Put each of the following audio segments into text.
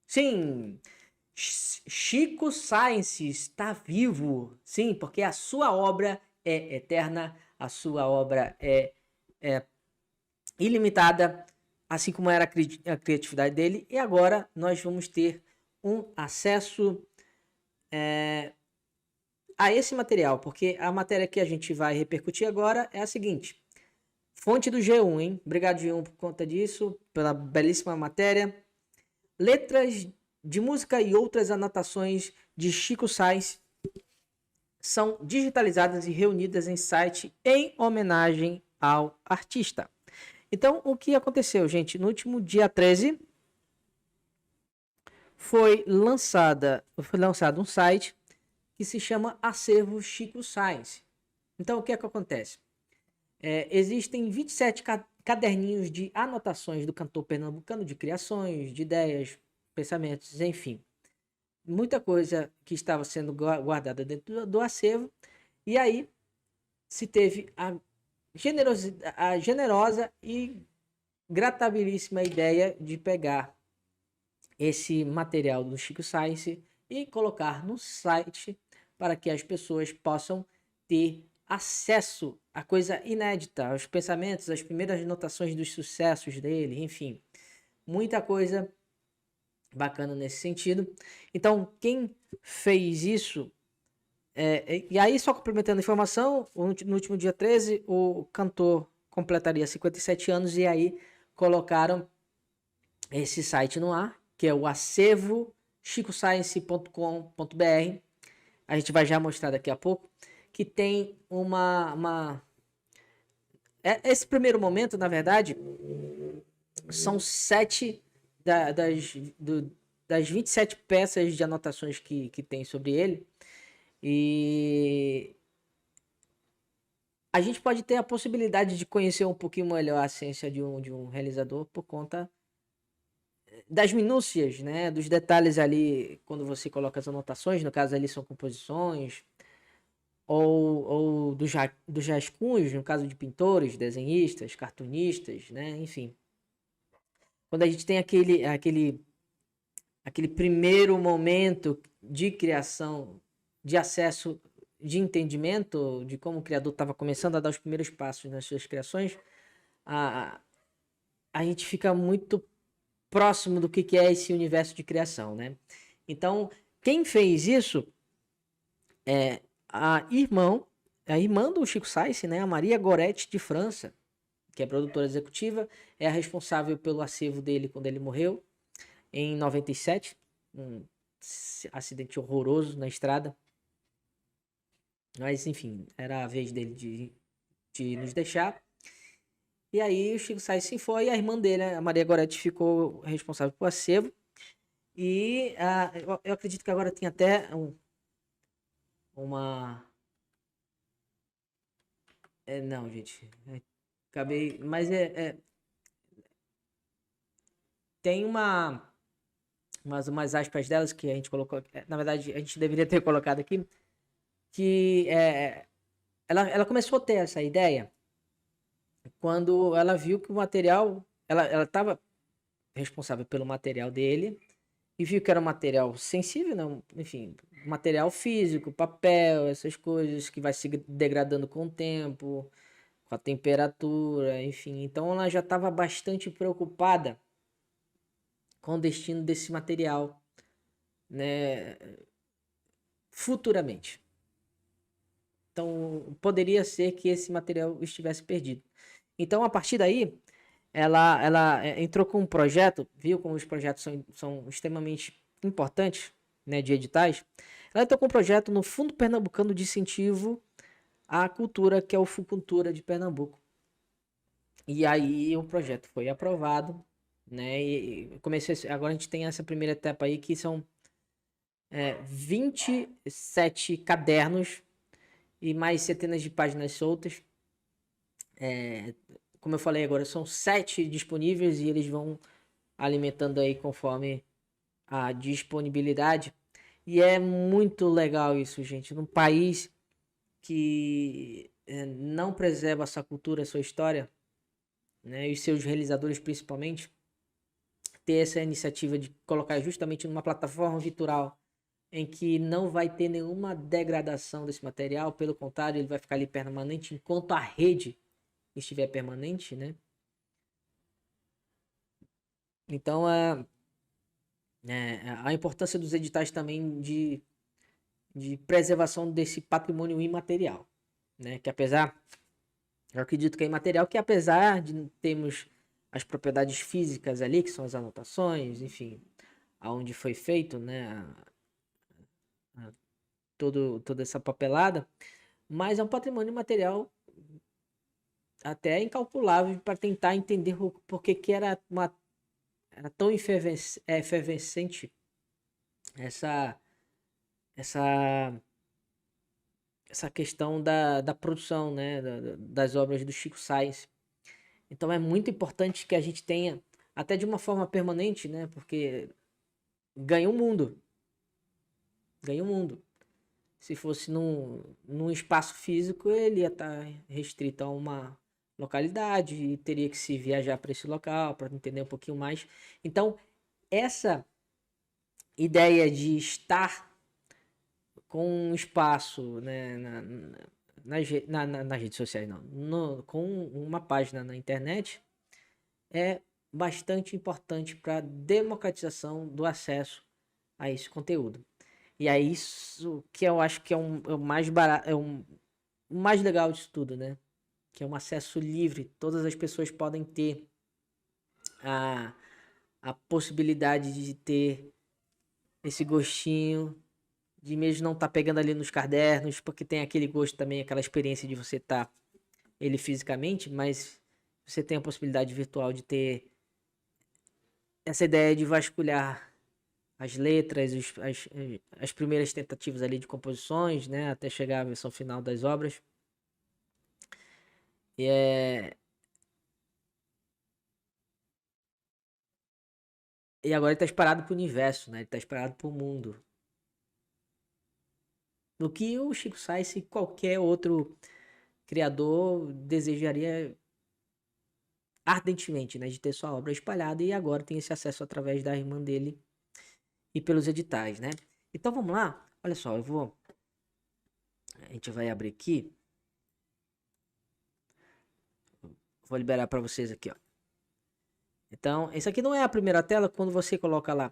Sim, Chico Science está vivo. Sim, porque a sua obra é eterna, a sua obra é ilimitada, assim como era a criatividade dele. E agora nós vamos ter um acesso a esse material, porque a matéria que a gente vai repercutir agora é a seguinte. Fonte do G1, hein? Obrigado, G1, por conta disso, pela belíssima matéria. Letras de música e outras anotações de Chico Sainz são digitalizadas e reunidas em site em homenagem ao artista. Então, o que aconteceu, gente? No último dia 13, foi lançado um site que se chama Acervo Chico Sainz. Então, o que é que acontece? Existem 27 caderninhos de anotações do cantor pernambucano, de criações, de ideias, pensamentos, enfim. Muita coisa que estava sendo guardada dentro do acervo. E aí se teve a generosa e gratabilíssima ideia de pegar esse material do Chico Science e colocar no site para que as pessoas possam ter acesso a coisa inédita, aos pensamentos, as primeiras anotações dos sucessos dele, enfim, muita coisa bacana nesse sentido. Então, quem fez isso, e aí só complementando a informação, no último dia 13, o cantor completaria 57 anos e aí colocaram esse site no ar, que é o acervo chicoscience.com.br. A gente vai já mostrar daqui a pouco, que tem esse primeiro momento, na verdade, são 7 das 27 peças de anotações que tem sobre ele. E a gente pode ter a possibilidade de conhecer um pouquinho melhor a ciência de um realizador por conta das minúcias, né? Dos detalhes ali, quando você coloca as anotações, no caso ali são composições, ou dos rascunhos, no caso de pintores, desenhistas, cartunistas, né? Enfim. Quando a gente tem aquele primeiro momento de criação, de acesso, de entendimento de como o criador estava começando a dar os primeiros passos nas suas criações, a, a gente fica muito próximo do que é esse universo de criação, né? Então, quem fez isso é a irmã do Chico Science, né? A Maria Goretti de França, que é produtora executiva, é a responsável pelo acervo dele quando ele morreu, em 97, um acidente horroroso na estrada. Mas, enfim, era a vez dele de nos deixar. E aí o Chico Sainz se foi e a irmã dele, a Maria Goretti, ficou responsável por acervo. E eu acredito que agora tem até uma... não, gente. Acabei... Mas tem umas aspas delas que a gente colocou... Na verdade, a gente deveria ter colocado aqui. Que ela começou a ter essa ideia quando ela viu que o material... Ela estava responsável pelo material dele e viu que era um material sensível, né? Enfim, material físico, papel, essas coisas que vai se degradando com o tempo, com a temperatura, enfim. Então ela já estava bastante preocupada com o destino desse material, né, futuramente. Então poderia ser que esse material estivesse perdido. Então a partir daí ela entrou com um projeto, viu como os projetos são extremamente importantes, né, de editais. Ela entrou com um projeto no Fundo Pernambucano de Incentivo à Cultura, que é o Fucultura de Pernambuco. E aí o projeto foi aprovado, né? E comecei, agora a gente tem essa primeira etapa aí que são 27 cadernos e mais centenas de páginas soltas. Como eu falei agora, são 7 disponíveis e eles vão alimentando aí conforme a disponibilidade. E é muito legal isso, gente. Num país que não preserva a sua cultura, a sua história, né, e os seus realizadores principalmente, ter essa iniciativa de colocar justamente numa plataforma virtual em que não vai ter nenhuma degradação desse material, pelo contrário, ele vai ficar ali permanente enquanto a rede estiver permanente, né? Então, a importância dos editais também de preservação desse patrimônio imaterial, né? Que apesar, eu acredito que é imaterial, que apesar de termos as propriedades físicas ali, que são as anotações, enfim, aonde foi feito, né? Toda essa papelada, mas é um patrimônio material até incalculável para tentar entender por que era tão efervescente essa, essa, essa questão da produção, né, das obras do Chico Sainz. Então é muito importante que a gente tenha, até de uma forma permanente, né, porque ganha o mundo. Ganha o mundo. Se fosse num espaço físico, ele ia estar restrito a uma localidade e teria que se viajar para esse local para entender um pouquinho mais. Então, essa ideia de estar com um espaço, né, nas redes sociais, não, com uma página na internet, é bastante importante para a democratização do acesso a esse conteúdo. E é isso que eu acho que é o mais barato, o mais legal disso tudo, né? Que é um acesso livre. Todas as pessoas podem ter a possibilidade de ter esse gostinho, de mesmo não estar pegando ali nos cadernos, porque tem aquele gosto também, aquela experiência de você estar ele fisicamente, mas você tem a possibilidade virtual de ter essa ideia de vasculhar as letras, as primeiras tentativas ali de composições, né, até chegar à versão final das obras. E agora ele está esperado para o universo, né? Ele está esperado para o mundo. No que o Chico Sainz e qualquer outro criador desejaria ardentemente, né, de ter sua obra espalhada, e agora tem esse acesso através da irmã dele e pelos editais, né? Então vamos lá. Olha só, a gente vai abrir aqui. Vou liberar para vocês aqui, ó. Então, esse aqui não é a primeira tela. Quando você coloca lá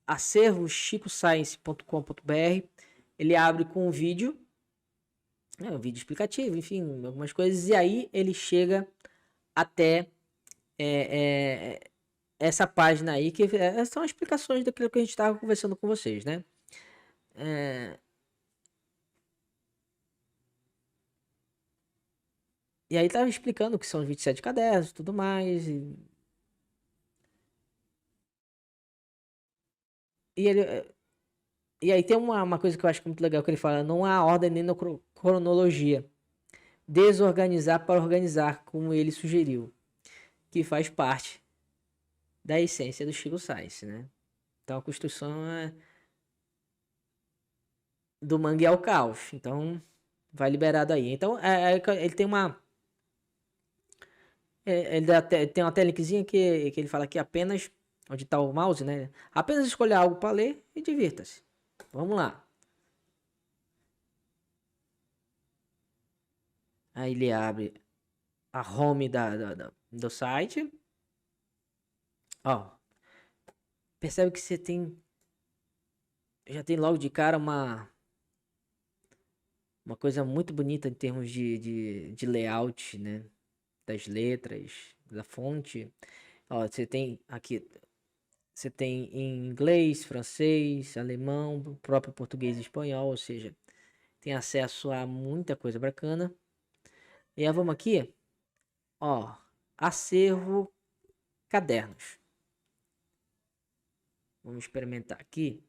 acervochicoscience.com.br, ele abre com um vídeo, um vídeo explicativo, enfim, algumas coisas, e aí ele chega até essa página aí, que são explicações daquilo que a gente estava conversando com vocês, né? E aí tava explicando o que são os 27 cadernos e tudo mais. E aí tem uma coisa que eu acho muito legal que ele fala: não há ordem nem na cronologia. Desorganizar para organizar, como ele sugeriu. Que faz parte da essência do Chico Sainz, né? Então a construção do mangue ao caos. Então vai liberado aí. Então ele tem ele tem uma linkzinha que ele fala que apenas, onde está o mouse, né? Apenas escolha algo para ler e divirta-se. Vamos lá. Aí ele abre a home do site. Ó, percebe que você já tem logo de cara uma coisa muito bonita em termos de layout, né? Das letras, da fonte. Ó, você tem aqui, você tem em inglês, francês, alemão, próprio português e espanhol, ou seja, tem acesso a muita coisa bacana. E aí vamos aqui, ó, acervo cadernos. Vamos experimentar aqui.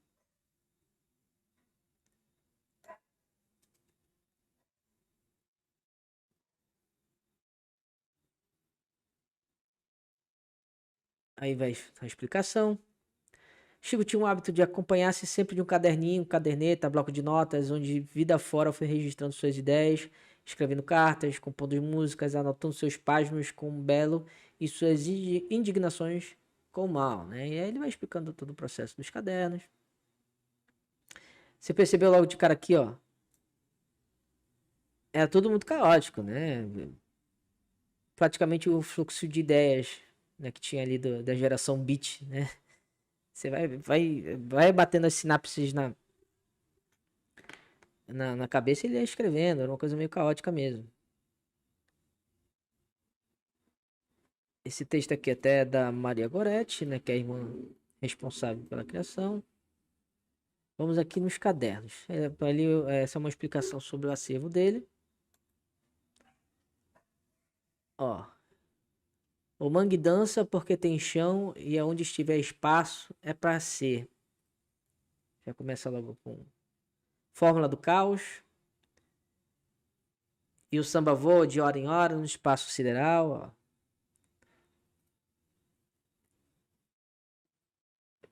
Aí vai a explicação. Chico tinha um hábito de acompanhar-se sempre de um caderninho, caderneta, bloco de notas, onde vida fora foi registrando suas ideias, escrevendo cartas, compondo músicas, anotando seus pasmos com um belo e suas indignações ficou mal, né? E aí ele vai explicando todo o processo dos cadernos. Você percebeu logo de cara aqui, ó. É tudo muito caótico, né? Praticamente o fluxo de ideias, né, que tinha ali da geração beat, né? Você vai batendo as sinapses na cabeça e ele ia escrevendo. Era uma coisa meio caótica mesmo. Esse texto aqui até é da Maria Goretti, né, que é a irmã responsável pela criação. Vamos aqui nos cadernos. Essa é uma explicação sobre o acervo dele. Ó. O mangue dança porque tem chão e aonde estiver espaço é para ser. Já começa logo com fórmula do caos. E o samba voa de hora em hora no espaço sideral, ó.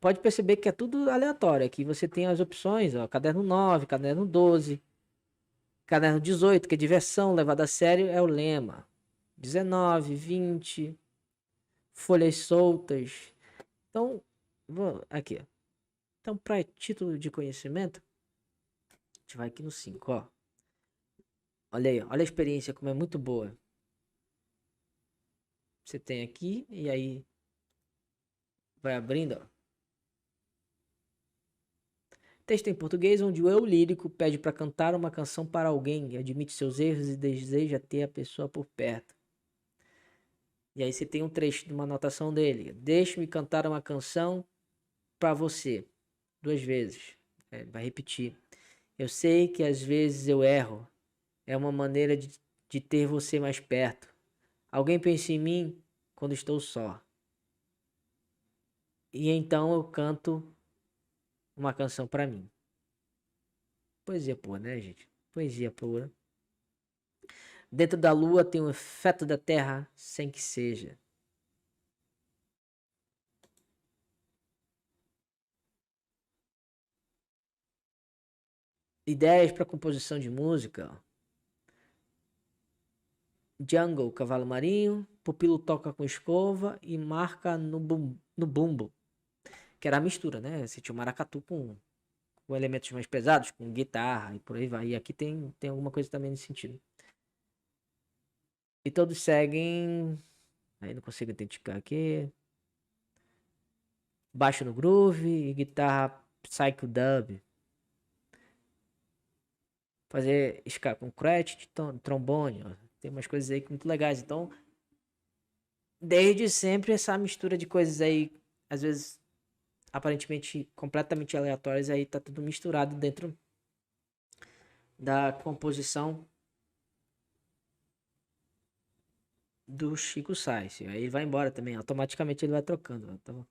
Pode perceber que é tudo aleatório. Aqui você tem as opções, ó, caderno 9, caderno 12, caderno 18, que é diversão, levado a sério é o lema. 19, 20, folhas soltas. Então, aqui, ó. Então, para título de conhecimento, a gente vai aqui no 5, ó. Olha aí, olha a experiência como é muito boa. Você tem aqui e aí vai abrindo, ó. Texto em português onde o eu lírico pede para cantar uma canção para alguém, admite seus erros e deseja ter a pessoa por perto. E aí você tem um trecho de uma anotação dele. Deixe-me cantar uma canção para você. 2 vezes. Vai repetir. Eu sei que às vezes eu erro. É uma maneira de ter você mais perto. Alguém pensa em mim quando estou só. E então eu canto uma canção para mim. Poesia pura, né, gente? Poesia pura. Dentro da lua tem um feto da terra sem que seja. Ideias para composição de música. Jungle, cavalo marinho. Pupilo toca com escova e marca no bumbo. Que era a mistura, né? Você tinha o maracatu com elementos mais pesados, com guitarra e por aí vai. E aqui tem alguma coisa também nesse sentido. E todos seguem. Aí não consigo identificar aqui. Baixo no groove e guitarra psycho dub. Fazer ska com crash, trombone. Ó. Tem umas coisas aí muito legais. Então, desde sempre essa mistura de coisas aí, às vezes aparentemente completamente aleatórias, aí tá tudo misturado dentro da composição do Chico Sainz. Aí ele vai embora também, automaticamente ele vai trocando. Então,